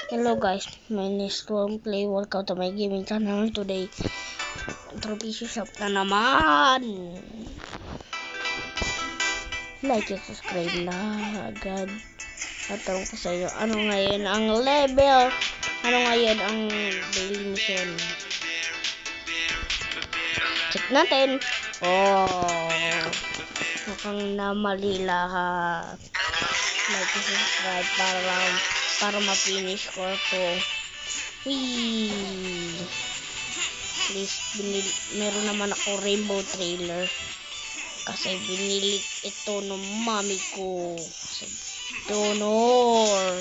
Hello guys, my name is Play Workout to my gaming channel today. Trophy shop na naman. Like and subscribe na agad. Tatanong ko sa iyo, ano ngayon ang level? Ano ngayon ang daily mission? Check natin. Oh, mukhang namali lahat. Like and subscribe para ma-finish ko to. Wee! Please, meron naman ako rainbow trailer. Kasi binili ito ng mami ko. Donor.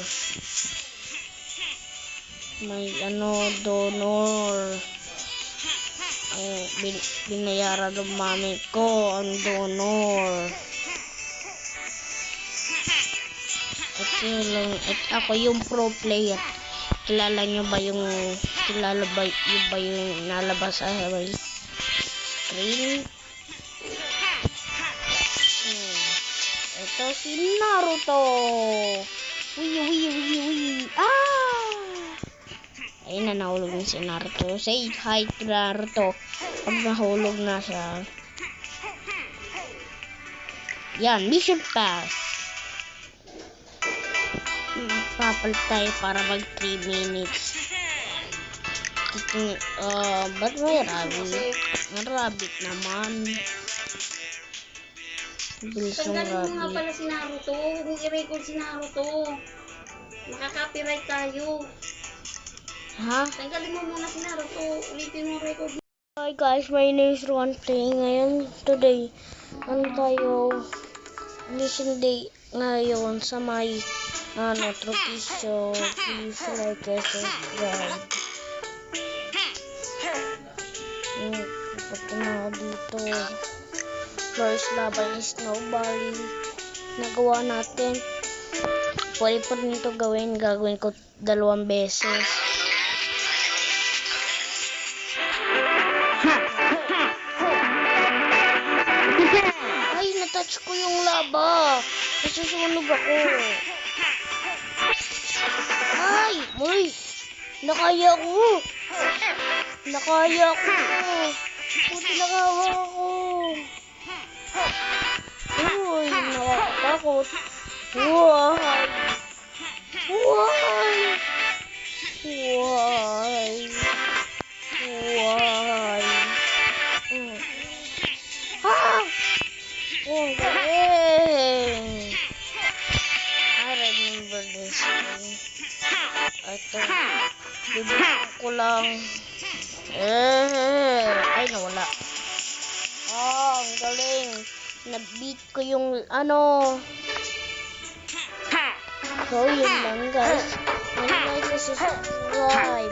May donor. Ang binayaran ng mami ko, ang donor. Ako yung pro player. Kilala ba yung nalabas sa screen? Ito si Naruto. Uy. Ayun na, nahulog na si Naruto. Say hi to Naruto. Pag nahulog na siya. Yan, mission pass. Papalit tayo para mag 3 minutes. Ba't may rabbit? May rabbit naman. Bilis ng rabbit. Tanggalin mo nga pala si Naruto. Huwag mong i-record si Naruto. Makaka-copyright tayo. Ha? Tanggalin mo muna si Naruto. Ulitin mo record. Hi guys, my name is Ron Play. Ngayon, today, tayo mission day ngayon sa may trophy show. Please like and subscribe. Punta na dito. First laban is nobody. Nagawa natin. Pwede pa rin ito gawin. Gagawin ko 2 beses. Ay, natouch ko yung laba. Nasusunog ako. Ay, nakaya ko. Buti nakawa ko. Uy, nakakatakot. Why? Oh, galing. I remember this one. Ito, bibigyan ko lang. Ay, nawala. Ang galing. Na-beat ko yung So, yun lang guys. Like, subscribe. Bye.